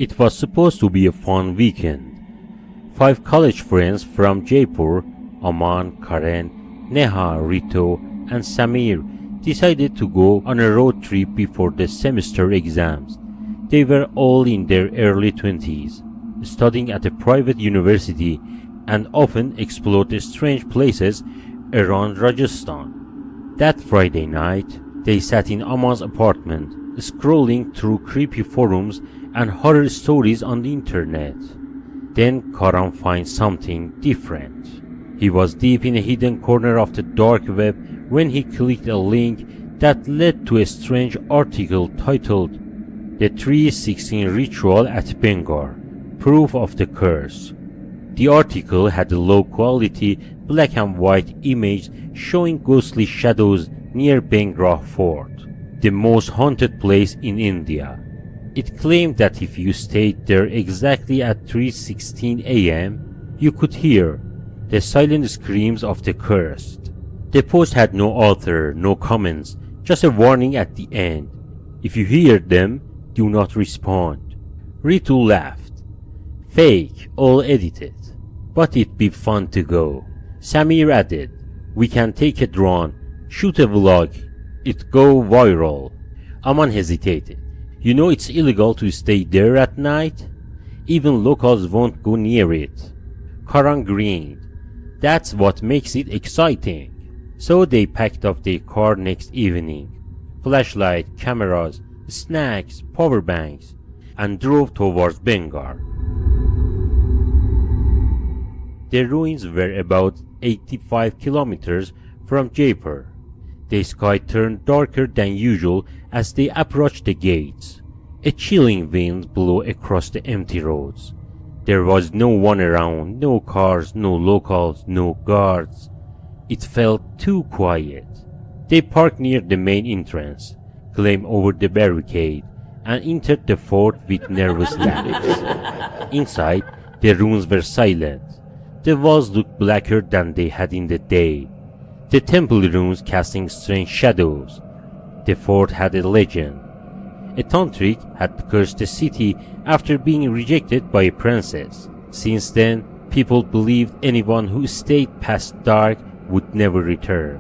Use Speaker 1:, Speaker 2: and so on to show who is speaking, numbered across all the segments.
Speaker 1: It was supposed to be a fun weekend. 5 college friends from Jaipur, Aman, Karen, Neha, Rito, and Samir decided to go on a road trip before the semester exams. They were all in their early 20s, studying at a private university, and often explored strange places around Rajasthan. That Friday night, they sat in Aman's apartment, scrolling through creepy forums and horror stories on the internet. Then Karan finds something different. He was deep in a hidden corner of the dark web when he clicked a link that led to a strange article titled "The 316 Ritual at Bengal, Proof of the Curse." The article had a low-quality black and white image showing ghostly shadows near Bengal Fort, the most haunted place in India. It claimed that if you stayed there exactly at 3:16 a.m., you could hear the silent screams of the cursed. The post had no author, no comments, just a warning at the end. If you hear them, do not respond. Ritu laughed. Fake, all edited. But it'd be fun to go. Samir added, we can take a drone, shoot a vlog, it go viral. Aman hesitated. You know it's illegal to stay there at night? Even locals won't go near it. Karan grinned. That's what makes it exciting. So they packed up their car next evening. Flashlight, cameras, snacks, power banks, and drove towards Bengal. The ruins were about 85 kilometers from Jaipur. The sky turned darker than usual as they approached the gates. A chilling wind blew across the empty roads. There was no one around, no cars, no locals, no guards. It felt too quiet. They parked near the main entrance, climbed over the barricade, and entered the fort with nervous laps. Inside, the rooms were silent. The walls looked blacker than they had in the day. The temple rooms casting strange shadows. The fort had a legend. A tantric had cursed the city after being rejected by a princess. Since then, people believed anyone who stayed past dark would never return.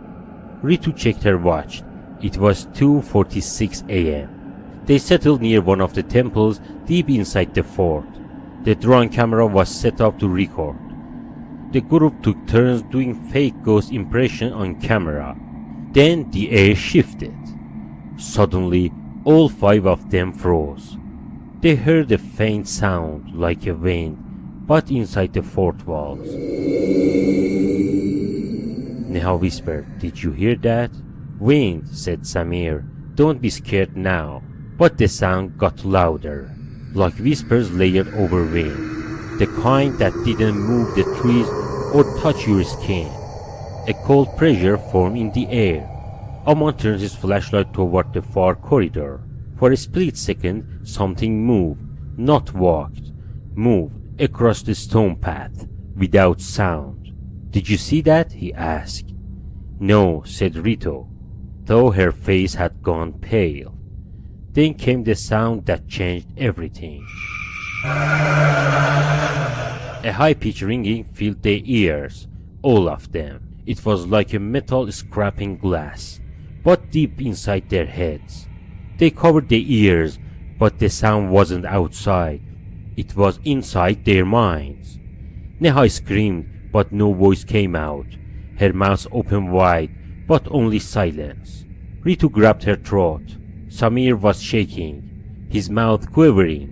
Speaker 1: Ritu checked her watch. It was 2:46 a.m. They settled near one of the temples deep inside the fort. The drone camera was set up to record. The group took turns doing fake ghost impression on camera. Then the air shifted. Suddenly, all 5 of them froze. They heard a faint sound like a wind, but inside the fort walls. Neha whispered, "Did you hear that?" "Wind," said Samir. "Don't be scared now." But the sound got louder, like whispers layered over wind. The kind that didn't move the trees or touch your skin. A cold pressure formed in the air. Aman turned his flashlight toward the far corridor. For a split second, something moved, not walked, moved across the stone path, without sound. "Did you see that?" he asked. "No," said Rito, though her face had gone pale. Then came the sound that changed everything. A high-pitched ringing filled their ears, all of them. It was like a metal scraping glass, but deep inside their heads. They covered their ears, but the sound wasn't outside. It was inside their minds. Neha screamed, but no voice came out. Her mouth opened wide, but only silence. Ritu grabbed her throat. Samir was shaking, his mouth quivering,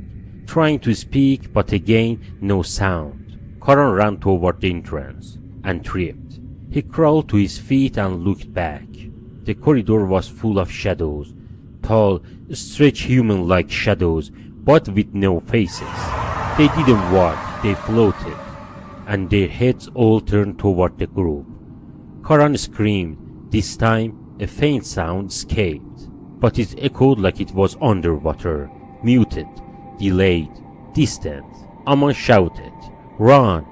Speaker 1: trying to speak, but again no sound. Karan ran toward the entrance and tripped. He crawled to his feet and looked back. The corridor was full of shadows, tall, stretched human-like shadows, but with no faces. They didn't walk, they floated, and their heads all turned toward the group. Karan screamed. This time, a faint sound escaped, but it echoed like it was underwater, muted, delayed, distant. Aman shouted, "Run!"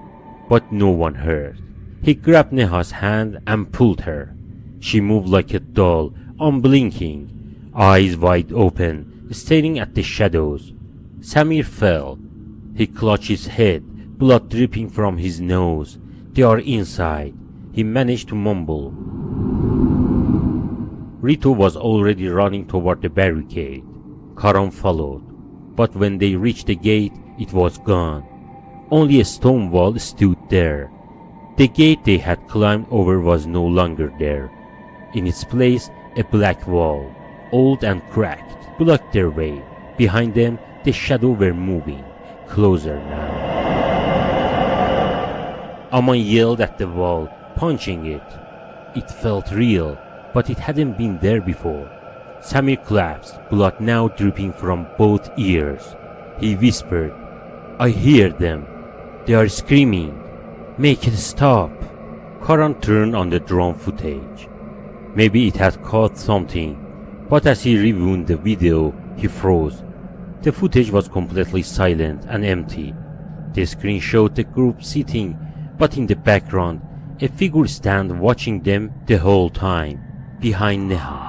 Speaker 1: but no one heard. He grabbed Neha's hand and pulled her. She moved like a doll, unblinking, eyes wide open, staring at the shadows. Samir fell. He clutched his head, blood dripping from his nose. They are inside. He managed to mumble. Rito was already running toward the barricade. Karan followed. But when they reached the gate, it was gone. Only a stone wall stood there. The gate they had climbed over was no longer there. In its place, a black wall, old and cracked, blocked their way. Behind them, the shadows were moving, closer now. Aman yelled at the wall, punching it. It felt real, but it hadn't been there before. Samir collapsed, blood now dripping from both ears. He whispered, "I hear them. They are screaming. Make it stop." Karan turned on the drone footage. Maybe it had caught something, but as he rewound the video, he froze. The footage was completely silent and empty. The screen showed the group sitting, but in the background, a figure stand watching them the whole time, behind Neha.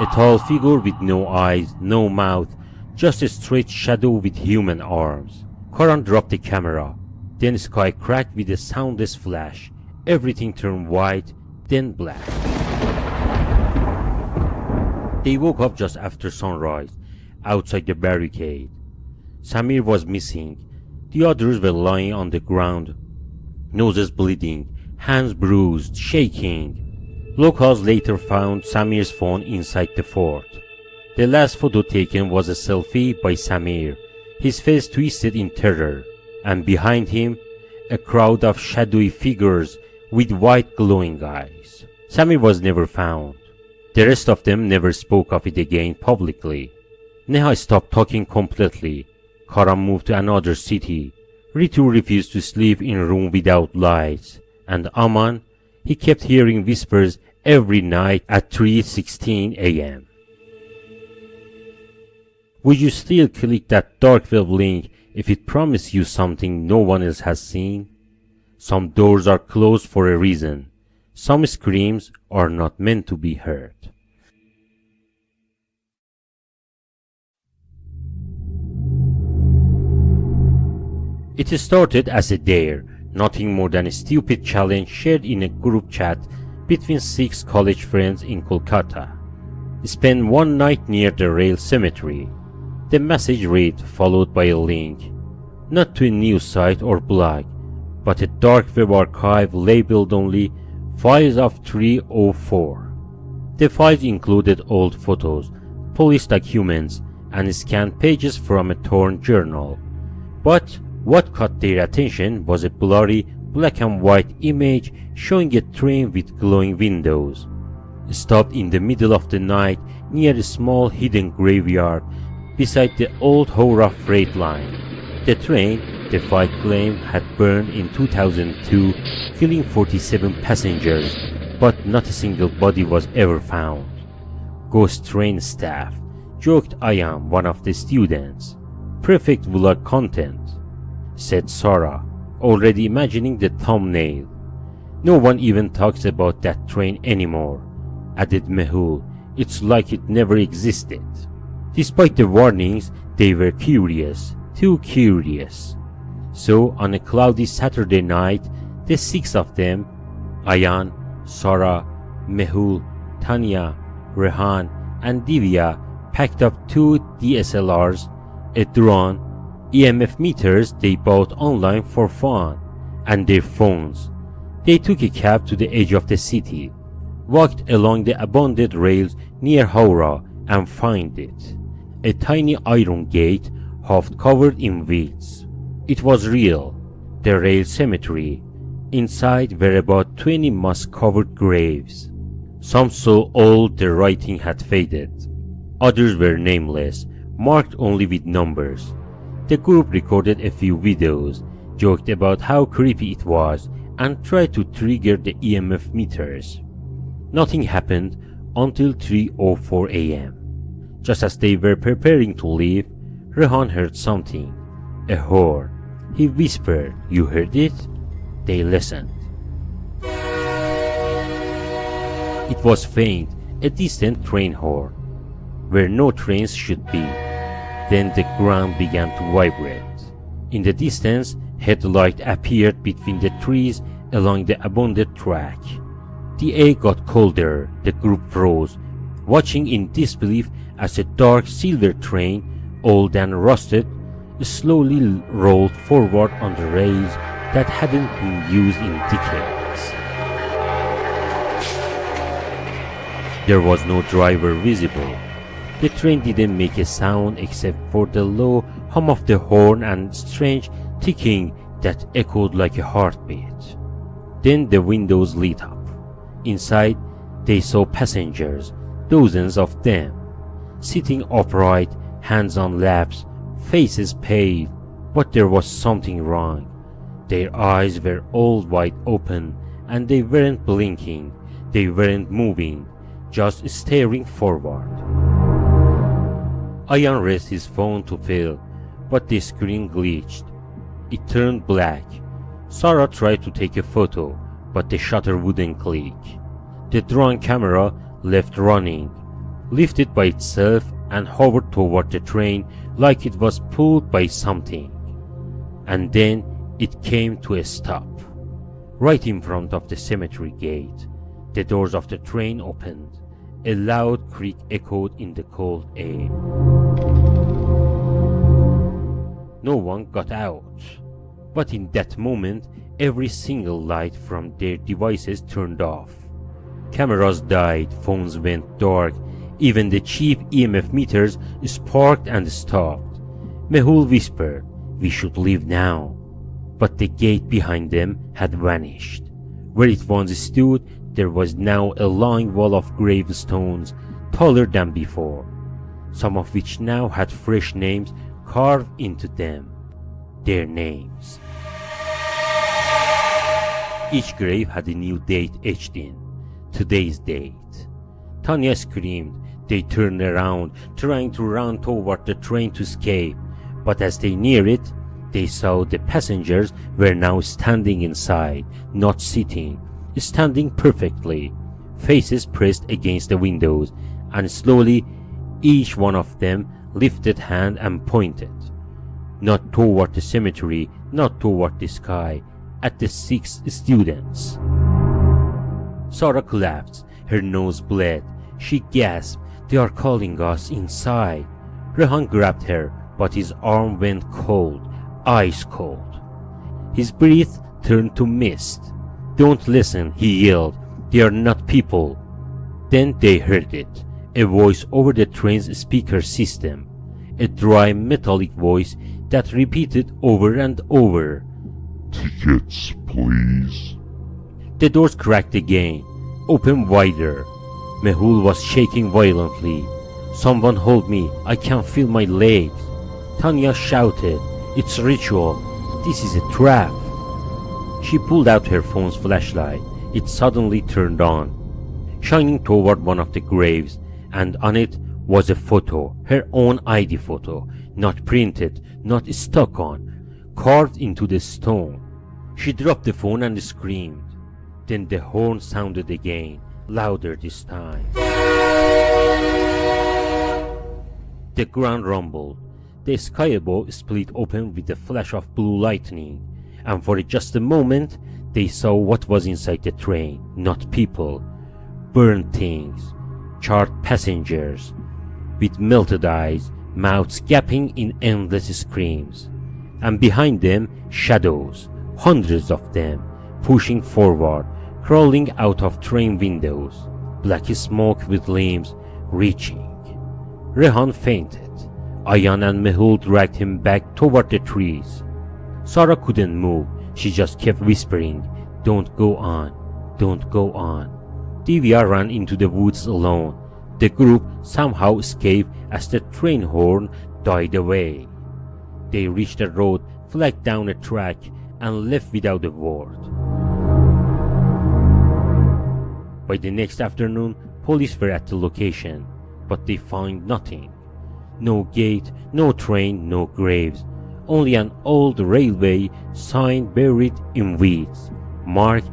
Speaker 1: A tall figure with no eyes, no mouth, just a straight shadow with human arms. Karan dropped the camera. Then the sky cracked with a soundless flash. Everything turned white, then black. They woke up just after sunrise, outside the barricade. Samir was missing. The others were lying on the ground, noses bleeding, hands bruised, shaking. Locals later found Samir's phone inside the fort. The last photo taken was a selfie by Samir, his face twisted in terror, and behind him, a crowd of shadowy figures with white glowing eyes. Samir was never found. The rest of them never spoke of it again publicly. Neha stopped talking completely. Karan moved to another city. Ritu refused to sleep in a room without lights. And Aman, he kept hearing whispers every night at 3:16 a.m. Would you still click that dark web link if it promised you something no one else has seen? Some doors are closed for a reason. Some screams are not meant to be heard. It started as a dare, nothing more than a stupid challenge shared in a group chat between 6 college friends in Kolkata. Spend one night near the rail cemetery. The message read, followed by a link, not to a news site or blog, but a dark web archive labeled only Files of 304. The files included old photos, police documents, and scanned pages from a torn journal. But what caught their attention was a blurry black and white image showing a train with glowing windows. Stopped in the middle of the night near a small hidden graveyard beside the old Howrah freight line. The train, the file claimed, had burned in 2002, killing 47 passengers, but not a single body was ever found. Ghost train staff, joked Ayam, one of the students. Perfect vlog content, said Sarah, already imagining the thumbnail. No one even talks about that train anymore, added Mehul. It's like it never existed. Despite the warnings, they were curious, too curious. So on a cloudy Saturday night, the 6 of them, Ayan, Sarah, Mehul, Tanya, Rehan, and Divya, packed up 2 DSLRs, a drone, EMF meters they bought online for fun, and their phones. They took a cab to the edge of the city, walked along the abandoned rails near Howrah, and found it. A tiny iron gate, half covered in weeds. It was real, the rail cemetery. Inside were about 20 moss-covered graves. Some so old the writing had faded. Others were nameless, marked only with numbers. The group recorded a few videos, joked about how creepy it was, and tried to trigger the EMF meters. Nothing happened until 3:04 a.m. Just as they were preparing to leave, Rehan heard something. A horn. He whispered, "You heard it?" They listened. It was faint, a distant train horn, where no trains should be. Then the ground began to vibrate. In the distance, headlight appeared between the trees along the abandoned track. The air got colder. The group froze, watching in disbelief as a dark silver train, old and rusted, slowly rolled forward on the rails that hadn't been used in decades. There was no driver visible. The train didn't make a sound except for the low hum of the horn and strange ticking that echoed like a heartbeat. Then the windows lit up. Inside, they saw passengers, dozens of them, sitting upright, hands on laps, faces pale, but there was something wrong. Their eyes were all wide open, and they weren't blinking, they weren't moving, just staring forward. Ian raised his phone to fill, but the screen glitched. It turned black. Sarah tried to take a photo, but the shutter wouldn't click. The drone camera left running, lifted by itself and hovered toward the train like it was pulled by something. And then it came to a stop. Right in front of the cemetery gate, the doors of the train opened. A loud creak echoed in the cold air. No one got out. But in that moment, every single light from their devices turned off. Cameras died, phones went dark, even the cheap EMF meters sparked and stopped. Mehul whispered, "We should leave now." But the gate behind them had vanished. Where it once stood, there was now a long wall of gravestones, taller than before, some of which now had fresh names carved into them. Their names. Each grave had a new date etched in. Today's date. Tanya screamed. They turned around, trying to run toward the train to escape. But as they neared it, they saw the passengers were now standing inside, not sitting, standing perfectly, faces pressed against the windows, and slowly each one of them lifted hand and pointed. Not toward the cemetery, not toward the sky, at the 6 students. Sarah collapsed, her nose bled. She gasped, "They are calling us inside." Rehan grabbed her, but his arm went cold, ice cold. His breath turned to mist. "Don't listen," he yelled. "They are not people." Then they heard it, a voice over the train's speaker system, a dry metallic voice that repeated over and over,
Speaker 2: "Tickets, please."
Speaker 1: The doors cracked again, opened wider. Mehul was shaking violently. "Someone hold me, I can't feel my legs." Tanya shouted, "It's ritual, this is a trap." She pulled out her phone's flashlight. It suddenly turned on, shining toward one of the graves, and on it was a photo, her own ID photo, not printed, not stuck on, carved into the stone. She dropped the phone and screamed. Then the horn sounded again, louder this time. The ground rumbled. The sky above split open with a flash of blue lightning, and for just a moment they saw what was inside the train. Not people, burned things, charred passengers, with melted eyes, mouths gaping in endless screams. And behind them, shadows, hundreds of them, pushing forward, crawling out of train windows, black smoke with limbs reaching. Rehan fainted. Ayan and Mehul dragged him back toward the trees. Sarah couldn't move. She just kept whispering, "Don't go on, don't go on." Divya ran into the woods alone. The group somehow escaped as the train horn died away. They reached the road, flagged down a track, and left without a word. By the next afternoon, police were at the location, but they found nothing. No gate, no train, no graves, only an old railway sign buried in weeds, marked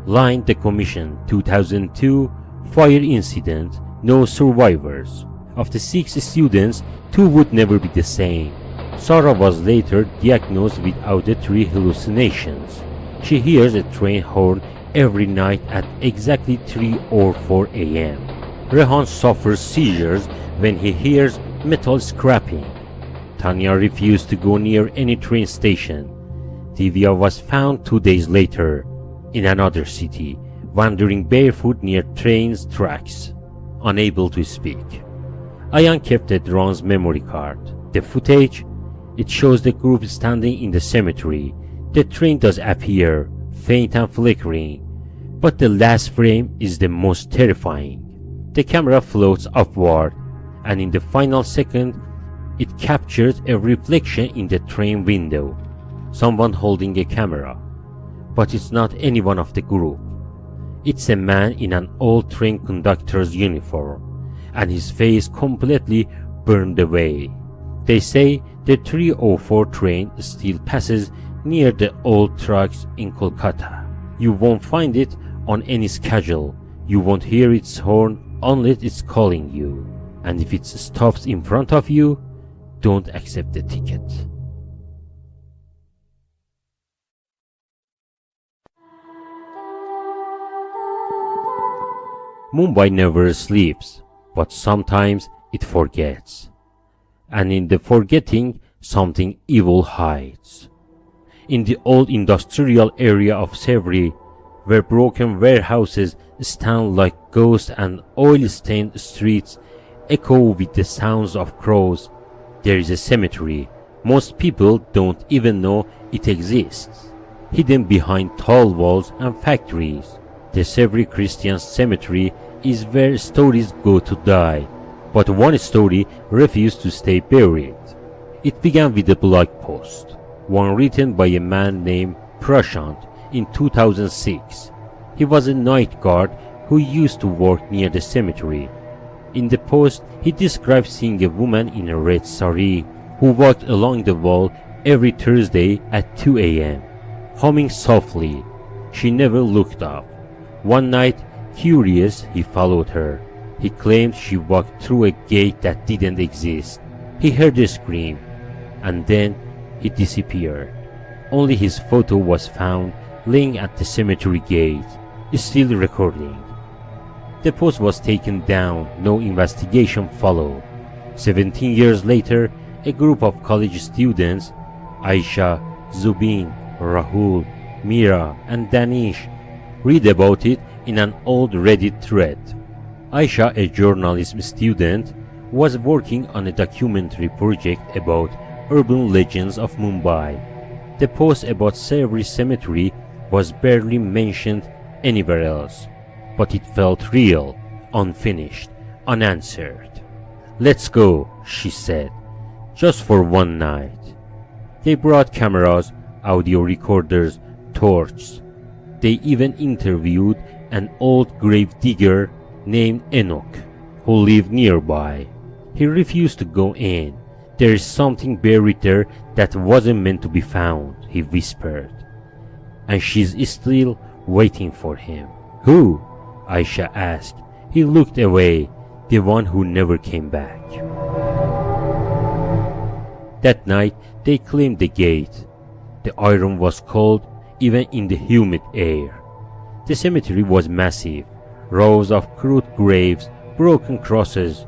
Speaker 1: "Line Decommission 2002, Fire Incident, No Survivors." Of the 6 students, 2 would never be the same. Sarah was later diagnosed with auditory hallucinations. She hears a train horn every night at exactly 3 or 4 a.m. Rehan suffers seizures when he hears metal scrapping. Tanya refused to go near any train station. Divya was found 2 days later in another city, wandering barefoot near trains tracks, unable to speak. Ayan kept a drone's memory card. The footage, it shows the group standing in the cemetery. The train does appear, faint and flickering, but the last frame is the most terrifying. The camera floats upward, and in the final second, it captures a reflection in the train window. Someone holding a camera, but it's not anyone of the group. It's a man in an old train conductor's uniform, and his face completely burned away. They say the 304 train still passes near the old tracks in Kolkata. You won't find it on any schedule. You won't hear its horn unless it's calling you. And if it stops in front of you, don't accept the ticket. Mumbai never sleeps, but sometimes it forgets. And in the forgetting, something evil hides. In the old industrial area of Sevri, where broken warehouses stand like ghosts and oil-stained streets echo with the sounds of crows, there is a cemetery. Most people don't even know it exists. Hidden behind tall walls and factories, the Sevri Christian cemetery is where stories go to die. But one story refused to stay buried. It began with a blog post, one written by a man named Prashant in 2006. He was a night guard who used to work near the cemetery. In the post, he described seeing a woman in a red sari who walked along the wall every Thursday at 2 a.m., humming softly. She never looked up. One night, curious, he followed her. He claimed she walked through a gate that didn't exist. He heard her scream, and then he disappeared. Only his photo was found laying at the cemetery gate, still recording. The post was taken down, no investigation followed. 17 years later, a group of college students, Aisha, Zubin, Rahul, Mira, and Danish, read about it in an old Reddit thread. Aisha, a journalism student, was working on a documentary project about urban legends of Mumbai. The post about Sevri Cemetery was barely mentioned anywhere else, but it felt real, unfinished, unanswered. "Let's go," she said, "just for one night." They brought cameras, audio recorders, torches. They even interviewed an old grave digger named Enoch, who lived nearby. He refused to go in. "There is something buried there that wasn't meant to be found," he whispered. "And she's still waiting for him." "Who?" Aisha asked. He looked away, the one who never came back. That night, they claimed the gate. The iron was cold, even in the humid air. The cemetery was massive. Rows of crude graves, broken crosses,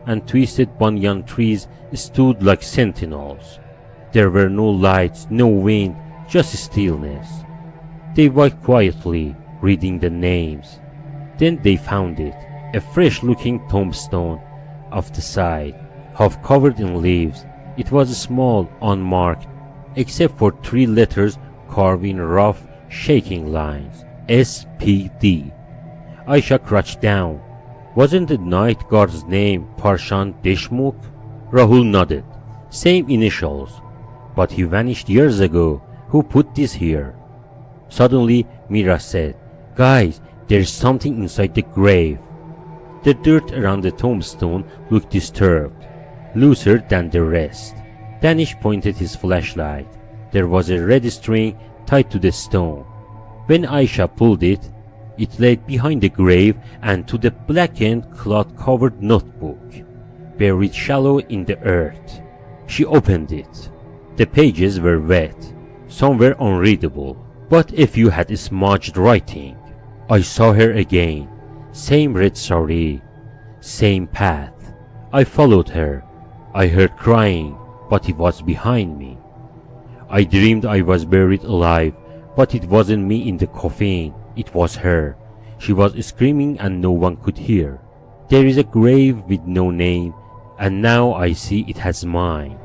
Speaker 1: and twisted banyan trees stood like sentinels. There were no lights, no wind, just stillness. They walked quietly, reading the names. Then they found it, a fresh-looking tombstone off the side, half covered in leaves. It was small, unmarked, except for 3 letters carved in rough, shaking lines. SPD. Aisha crouched down. "Wasn't the night guard's name Prashant Deshmukh?" Rahul nodded. "Same initials. But he vanished years ago. Who put this here?" Suddenly, Mira said, "Guys, there's something inside the grave." The dirt around the tombstone looked disturbed, looser than the rest. Danish pointed his flashlight. There was a red string tied to the stone. When Aisha pulled it, it led behind the grave and to the blackened, cloth-covered notebook. buried shallow in the earth. She opened it. The pages were wet, some were unreadable, but a few had smudged writing. I saw her again, same red sari, same path. I followed her. I heard crying, but it was behind me. I dreamed I was buried alive, but it wasn't me in the coffin, it was her. She was screaming and no one could hear. There is a grave with no name, and now I see it has mine.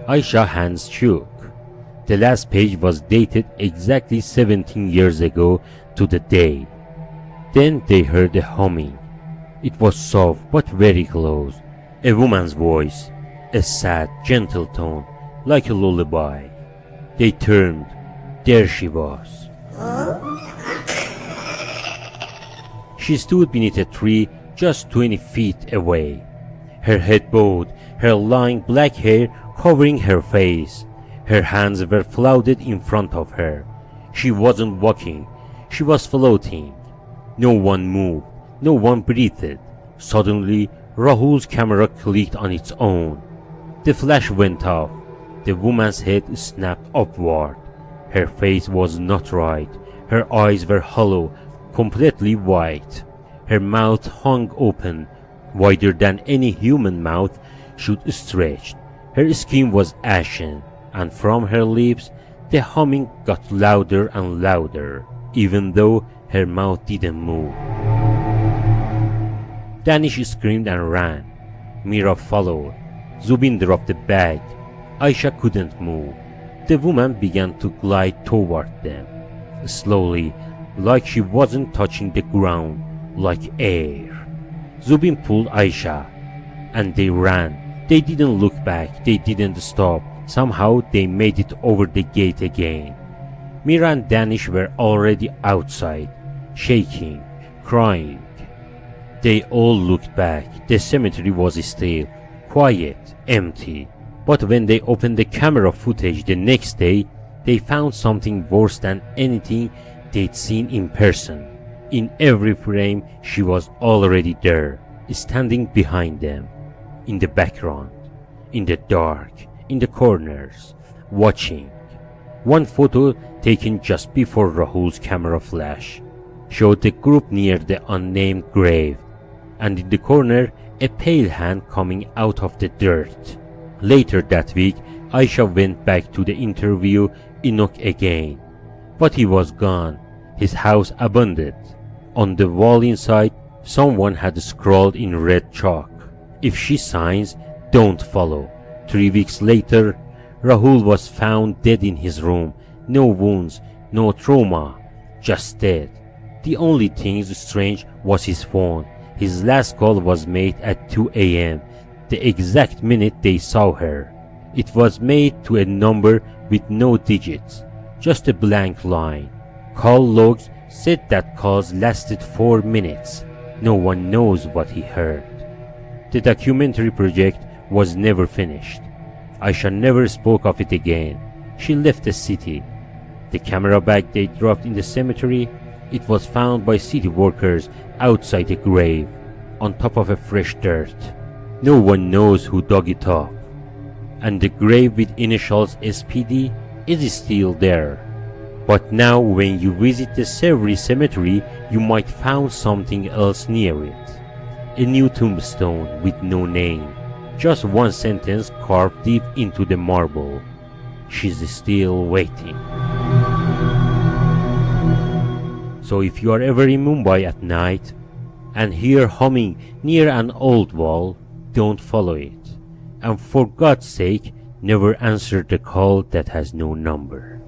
Speaker 1: Aisha's hands shook. The last page was dated exactly 17 years ago to the day. Then they heard a humming. It was soft but very close. A woman's voice, a sad, gentle tone, like a lullaby. They turned. There she was. She stood beneath a tree just 20 feet away. Her head bowed, her long black hair covering her face. Her hands were folded in front of her. She wasn't walking, she was floating. No one moved, no one breathed. Suddenly, Rahul's camera clicked on its own. The flash went off. The woman's head snapped upward. Her face was not right. Her eyes were hollow, completely white. Her mouth hung open, wider than any human mouth should stretch. Her skin was ashen, and from her lips the humming got louder and louder, even though her mouth didn't move. Danish screamed and ran. Mira followed. Zubin dropped the bag. Aisha couldn't move. The woman began to glide toward them, slowly, like she wasn't touching the ground, like air. Zubin pulled Aisha, and they ran. They didn't look back, they didn't stop. Somehow they made it over the gate again. Mira and Danish were already outside, shaking, crying. They all looked back. The cemetery was still, quiet, empty. But when they opened the camera footage the next day, they found something worse than anything they'd seen in person. In every frame, she was already there, standing behind them, in the background, in the dark, in the corners, watching. One photo taken just before Rahul's camera flash showed the group near the unnamed grave, and in the corner a pale hand coming out of the dirt. Later that week, Aisha went back to the interview Enoch again, but he was gone, his house abandoned. On the wall inside, someone had scrawled in red chalk, "If she signs, don't follow." 3 weeks later, Rahul was found dead in his room. No wounds, no trauma, just dead. The only thing strange was his phone. His last call was made at 2 a.m., the exact minute they saw her. It was made to a number with no digits, just a blank line. Call logs said that calls lasted 4 minutes. No one knows what he heard. The documentary project was never finished. Aisha never spoke of it again. She left the city. The camera bag they dropped in the cemetery, it was found by city workers outside the grave, on top of a fresh dirt. No one knows who dug it up. And the grave with initials SPD is still there. But now when you visit the Severi cemetery, you might find something else near it. A new tombstone with no name. Just one sentence carved deep into the marble. She's still waiting. So if you are ever in Mumbai at night and hear humming near an old wall, don't follow it. And for God's sake, never answer the call that has no number.